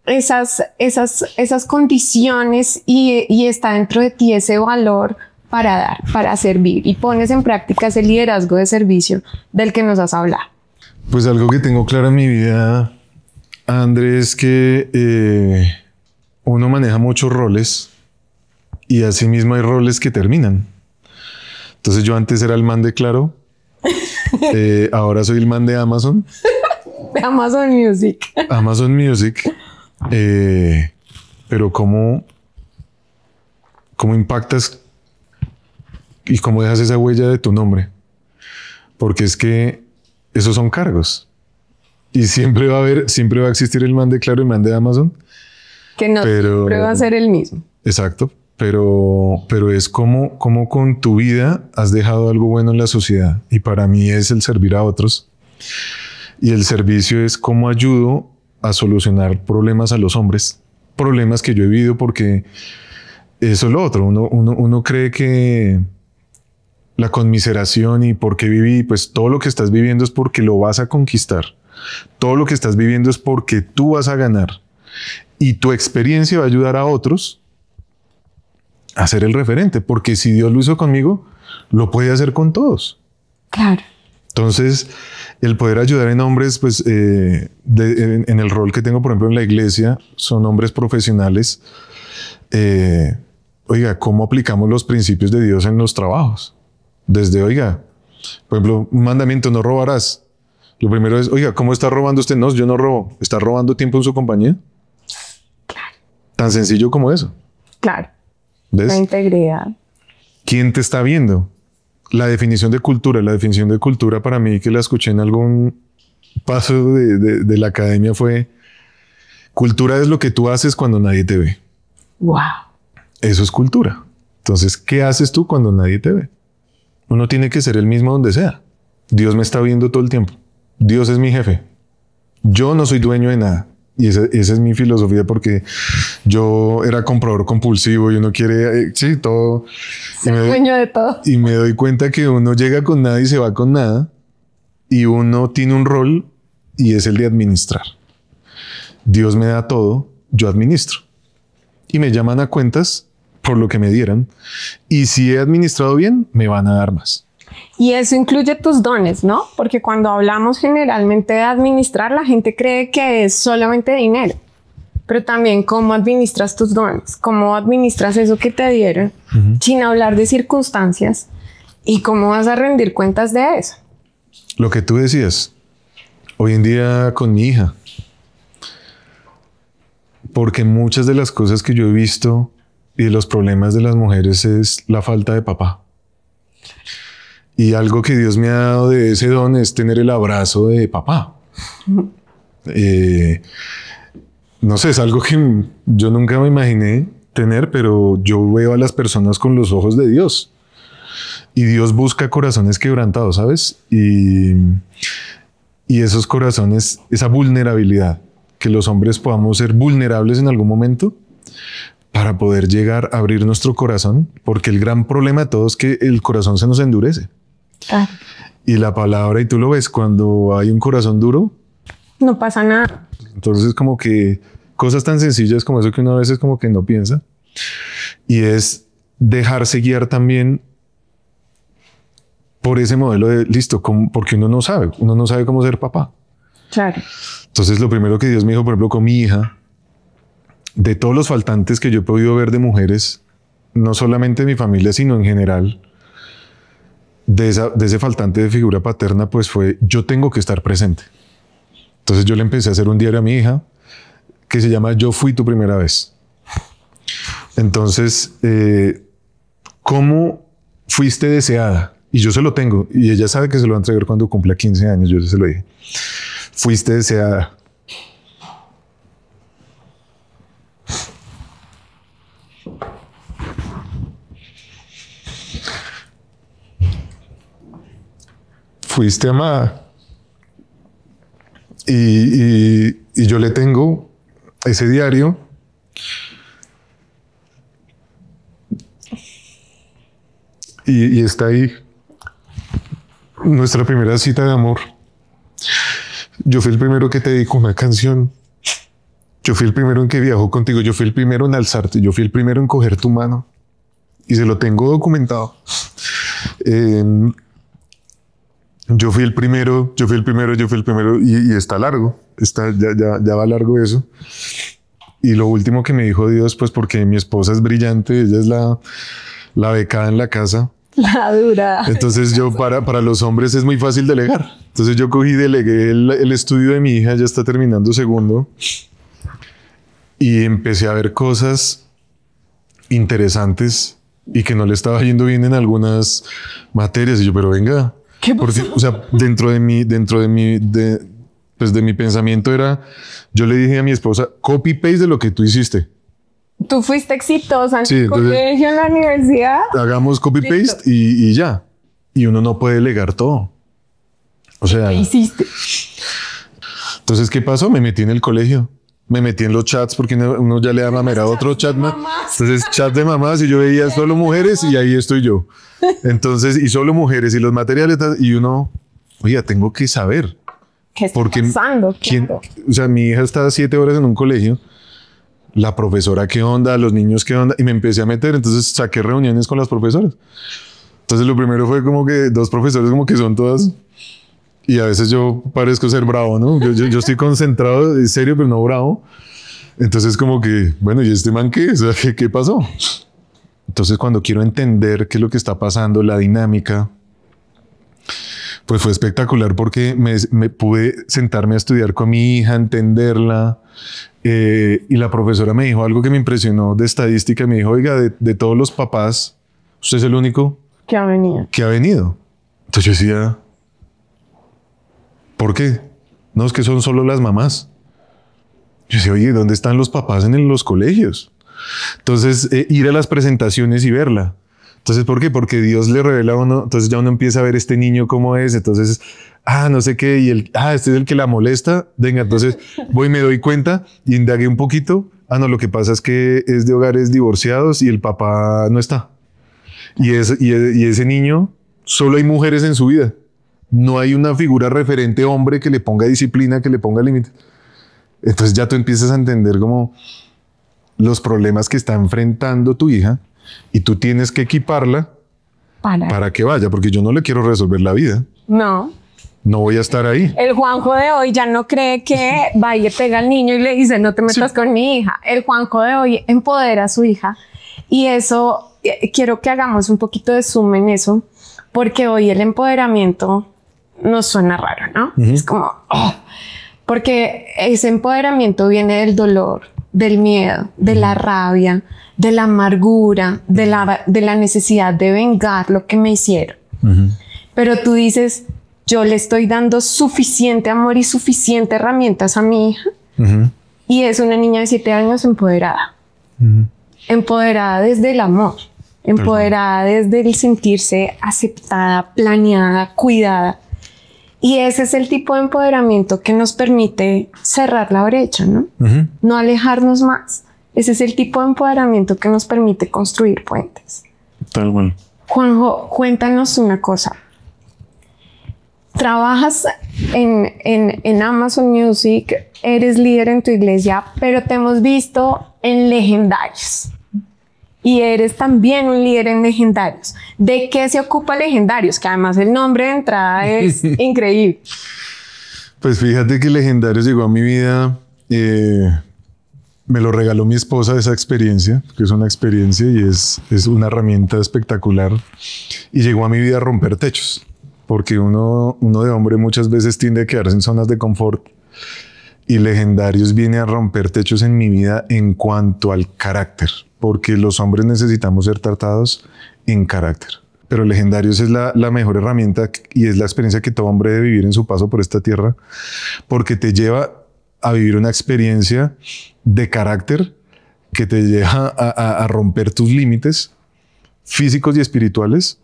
esas condiciones y está dentro de ti ese valor para dar, para servir, y pones en práctica ese liderazgo de servicio del que nos has hablado. Pues algo que tengo claro en mi vida, Andrés, es que uno maneja muchos roles y asimismo hay roles que terminan. Entonces yo antes era el man de Claro, ahora soy el man de Amazon. De Amazon Music. Amazon Music. Pero ¿cómo impactas y cómo dejas esa huella de tu nombre? Porque es que esos son cargos. Y siempre va a existir el man de Claro y el man de Amazon. Que no siempre va a ser el mismo. Exacto. Pero es como con tu vida has dejado algo bueno en la sociedad. Y para mí es el servir a otros. Y el servicio es cómo ayudo a solucionar problemas a los hombres. Problemas que yo he vivido, porque eso es lo otro. Uno cree que la conmiseración y por qué viví, pues todo lo que estás viviendo es porque lo vas a conquistar. Todo lo que estás viviendo es porque tú vas a ganar. Y tu experiencia va a ayudar a otros a ser el referente. Porque si Dios lo hizo conmigo, lo puede hacer con todos. Claro. Entonces, el poder ayudar en hombres, pues en el rol que tengo, por ejemplo, en la iglesia, son hombres profesionales. Oiga, ¿cómo aplicamos los principios de Dios en los trabajos? Desde, oiga, por ejemplo, un mandamiento, no robarás. Lo primero es, oiga, ¿cómo está robando usted? No, yo no robo. ¿Está robando tiempo en su compañía? Claro. Tan sencillo como eso. Claro. ¿Ves? La integridad. ¿Quién te está viendo? La definición de cultura para mí, que la escuché en algún paso de la academia, fue: cultura es lo que tú haces cuando nadie te ve. Wow. Eso es cultura. Entonces, ¿qué haces tú cuando nadie te ve? Uno tiene que ser el mismo donde sea. Dios me está viendo todo el tiempo. Dios es mi jefe. Yo no soy dueño de nada. Y esa es mi filosofía, porque yo era comprador compulsivo y uno quiere, sí, todo. Ser dueño de todo. Y me doy cuenta que uno llega con nada y se va con nada. Y uno tiene un rol, y es el de administrar. Dios me da todo, yo administro. Y me llaman a cuentas por lo que me dieran. Y si he administrado bien, me van a dar más. Y eso incluye tus dones, ¿no? Porque cuando hablamos generalmente de administrar, la gente cree que es solamente dinero, pero también cómo administras tus dones, cómo administras eso que te dieron, sin hablar de circunstancias, y cómo vas a rendir cuentas de eso. Lo que tú decías, hoy en día con mi hija, porque muchas de las cosas que yo he visto y de los problemas de las mujeres es la falta de papá. Y algo que Dios me ha dado de ese don es tener el abrazo de papá. No sé, es algo que yo nunca me imaginé tener, pero yo veo a las personas con los ojos de Dios. Y Dios busca corazones quebrantados, ¿sabes? Y esos corazones, esa vulnerabilidad, que los hombres podamos ser vulnerables en algún momento para poder llegar a abrir nuestro corazón, porque el gran problema de todo es que el corazón se nos endurece. Ah. Y la palabra, y tú lo ves, cuando hay un corazón duro, no pasa nada. Entonces, como que cosas tan sencillas como eso que uno a veces como que no piensa, y es dejarse guiar también por ese modelo de listo, porque uno no sabe cómo ser papá. Claro. Entonces, lo primero que Dios me dijo, por ejemplo, con mi hija, de todos los faltantes que yo he podido ver de mujeres, no solamente de mi familia, sino en general, de ese faltante de figura paterna, pues fue: yo tengo que estar presente. Entonces yo le empecé a hacer un diario a mi hija que se llama Yo fui tu primera vez. Entonces, ¿cómo fuiste deseada? Y yo se lo tengo, y ella sabe que se lo va a entregar cuando cumpla 15 años. Yo se lo dije. Fuiste deseada. Fuiste amada. Y yo le tengo ese diario. Y está ahí nuestra primera cita de amor. Yo fui el primero que te dedicó una canción. Yo fui el primero en que viajó contigo. Yo fui el primero en alzarte. Yo fui el primero en coger tu mano. Y se lo tengo documentado. Yo fui el primero. Y está largo. Ya va largo eso. Y lo último que me dijo Dios, pues porque mi esposa es brillante, ella es la becada en la casa. La dura. Entonces yo, para los hombres es muy fácil delegar. Entonces yo delegué el estudio de mi hija, ya está terminando segundo. Y empecé a ver cosas interesantes y que no le estaba yendo bien en algunas materias. Y yo, pero venga. ¿Qué pasó? Porque, o sea, dentro de mi pensamiento era, yo le dije a mi esposa, copy-paste de lo que tú hiciste. Tú fuiste exitosa en Sí, el colegio, en la universidad. Hagamos copy-paste y ya. Y uno no puede delegar todo. O sea... ¿Qué hiciste? Entonces, ¿qué pasó? Me metí en el colegio. Me metí en los chats porque uno ya le da mamera otro chat más. Entonces, chat de mamás, y yo veía solo mujeres y ahí estoy yo. Entonces, y solo mujeres y los materiales, y uno, oiga, tengo que saber. ¿Qué está pasando? O sea, mi hija está 7 horas en un colegio. La profesora, ¿qué onda? Los niños, ¿qué onda? Y me empecé a meter. Entonces saqué reuniones con las profesoras. Entonces lo primero fue como que dos profesores como que son todas, y a veces yo parezco ser bravo, ¿no? Yo estoy concentrado, en serio, pero no bravo. Entonces como que, bueno, ¿y este man qué? O sea, ¿qué pasó? Entonces cuando quiero entender qué es lo que está pasando, la dinámica, pues fue espectacular porque me pude sentarme a estudiar con mi hija, entenderla. Y la profesora me dijo algo que me impresionó de estadística. Me dijo, oiga, de todos los papás, usted es el único que ha venido. Que ha venido. Entonces yo decía, ¿por qué? No, es que son solo las mamás. Yo decía, oye, ¿dónde están los papás en los colegios? Entonces, ir a las presentaciones y verla. Entonces, ¿por qué? Porque Dios le revela a uno, entonces ya uno empieza a ver este niño cómo es, entonces, no sé qué, y este es el que la molesta, venga, entonces voy y me doy cuenta y indagué un poquito, no, lo que pasa es que es de hogares divorciados y el papá no está. Y ese niño, solo hay mujeres en su vida, no hay una figura referente hombre que le ponga disciplina, que le ponga límites. Entonces ya tú empiezas a entender como los problemas que está enfrentando tu hija, y tú tienes que equiparla para que vaya, porque yo no le quiero resolver la vida. No. No voy a estar ahí. El Juanjo de hoy ya no cree que va y le pega al niño y le dice, no te metas con mi hija. El Juanjo de hoy empodera a su hija. Y eso, quiero que hagamos un poquito de zoom en eso, porque hoy el empoderamiento nos suena raro, ¿no? Es como, porque ese empoderamiento viene del dolor, del miedo, de la rabia, de la amargura, de la necesidad de vengar lo que me hicieron. Pero tú dices, yo le estoy dando suficiente amor y suficiente herramientas a mi hija. Y es una niña de 7 años empoderada. Empoderada desde el amor, empoderada desde el sentirse aceptada, planeada, cuidada. Y ese es el tipo de empoderamiento que nos permite cerrar la brecha, ¿no? No alejarnos más. Ese es el tipo de empoderamiento que nos permite construir puentes. Tal cual. Juanjo, cuéntanos una cosa. Trabajas en Amazon Music, eres líder en tu iglesia, pero te hemos visto en Legendarios. Y eres también un líder en Legendarios. ¿De qué se ocupa Legendarios? Que además el nombre de entrada es increíble. Pues fíjate que Legendarios llegó a mi vida... me lo regaló mi esposa esa experiencia, que es una experiencia y es una herramienta espectacular. Y llegó a mi vida a romper techos, porque uno de hombre muchas veces tiende a quedarse en zonas de confort. Y Legendarios viene a romper techos en mi vida en cuanto al carácter, porque los hombres necesitamos ser tratados en carácter. Pero Legendarios es la mejor herramienta y es la experiencia que todo hombre debe vivir en su paso por esta tierra, porque te lleva a vivir una experiencia de carácter que te lleva a romper tus límites físicos y espirituales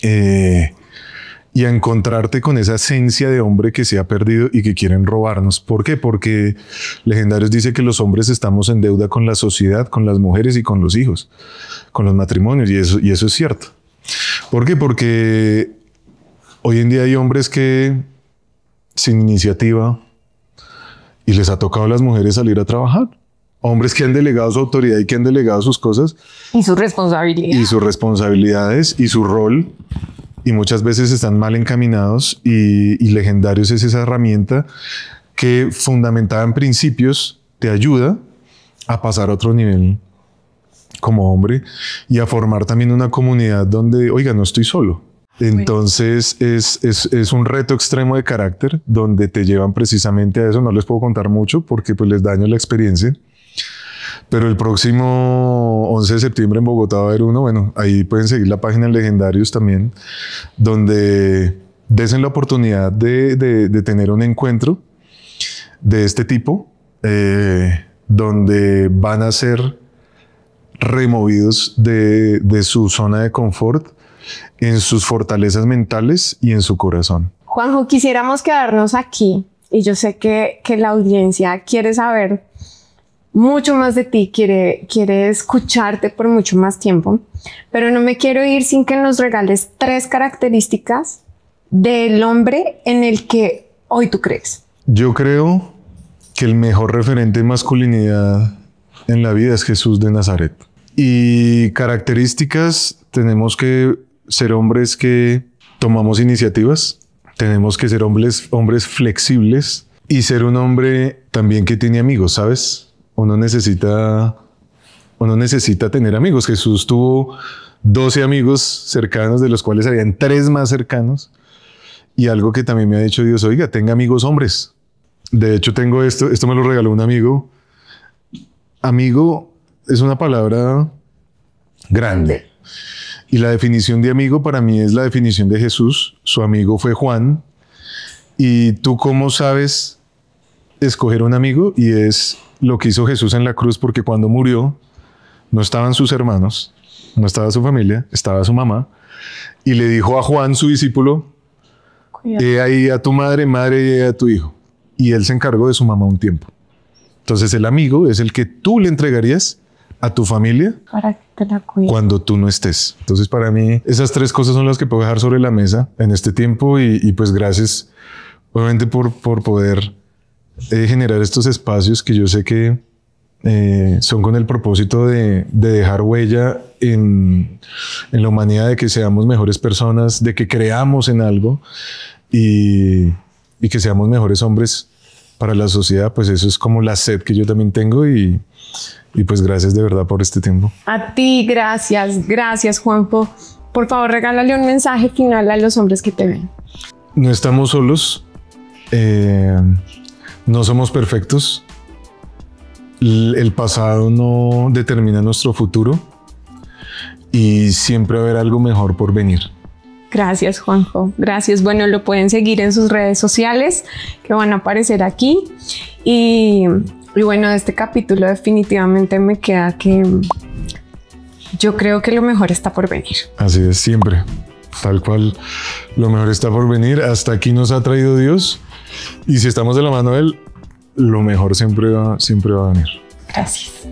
y a encontrarte con esa esencia de hombre que se ha perdido y que quieren robarnos. ¿Por qué? Porque Legendarios dice que los hombres estamos en deuda con la sociedad, con las mujeres y con los hijos, con los matrimonios, y eso es cierto. ¿Por qué? Porque hoy en día hay hombres que sin iniciativa, y les ha tocado a las mujeres salir a trabajar. Hombres que han delegado su autoridad y que han delegado sus cosas. Y sus responsabilidades. Y sus responsabilidades y su rol. Y muchas veces están mal encaminados. Y Legendarios es esa herramienta que, fundamentada en principios, te ayuda a pasar a otro nivel como hombre y a formar también una comunidad donde, oiga, no estoy solo. Entonces es un reto extremo de carácter donde te llevan precisamente a eso. No les puedo contar mucho porque pues les daño la experiencia, pero el próximo 11 de septiembre en Bogotá va a haber uno. Bueno, ahí pueden seguir la página de Legendarios también, donde desen la oportunidad de tener un encuentro de este tipo, donde van a ser removidos de su zona de confort en sus fortalezas mentales y en su corazón. Juanjo, quisiéramos quedarnos aquí y yo sé que la audiencia quiere saber mucho más de ti, quiere escucharte por mucho más tiempo, pero no me quiero ir sin que nos regales 3 características del hombre en el que hoy tú crees. Yo creo que el mejor referente de masculinidad en la vida es Jesús de Nazaret. Y características tenemos que ser hombres que tomamos iniciativas, tenemos que ser hombres flexibles y ser un hombre también que tiene amigos, ¿sabes? Uno necesita tener amigos. Jesús tuvo 12 amigos cercanos, de los cuales habían 3 más cercanos. Y algo que también me ha dicho Dios, oiga, tenga amigos hombres. De hecho, tengo esto me lo regaló un amigo. Amigo es una palabra grande. Y la definición de amigo para mí es la definición de Jesús. Su amigo fue Juan. ¿Y tú cómo sabes escoger un amigo? Y es lo que hizo Jesús en la cruz, porque cuando murió no estaban sus hermanos, no estaba su familia, estaba su mamá. Y le dijo a Juan, su discípulo, he ahí a tu madre, y he a tu hijo. Y él se encargó de su mamá un tiempo. Entonces el amigo es el que tú le entregarías a tu familia para que te la cuide cuando tú no estés. Entonces para mí esas 3 cosas son las que puedo dejar sobre la mesa en este tiempo y pues gracias obviamente por poder generar estos espacios que yo sé que son con el propósito de dejar huella en la humanidad, de que seamos mejores personas, de que creamos en algo y que seamos mejores hombres para la sociedad. Pues eso es como la sed que yo también tengo y pues gracias de verdad por este tiempo. A ti, gracias Juanjo. Por favor, regálale un mensaje final a los hombres que te ven. No estamos solos, no somos perfectos, el pasado no determina nuestro futuro y siempre va a haber algo mejor por venir. Gracias, Juanjo. Gracias. Bueno, lo pueden seguir en sus redes sociales que van a aparecer aquí. Y bueno, de este capítulo definitivamente me queda que yo creo que lo mejor está por venir. Así es, siempre. Tal cual, lo mejor está por venir. Hasta aquí nos ha traído Dios. Y si estamos de la mano de Él, lo mejor siempre va a venir. Gracias.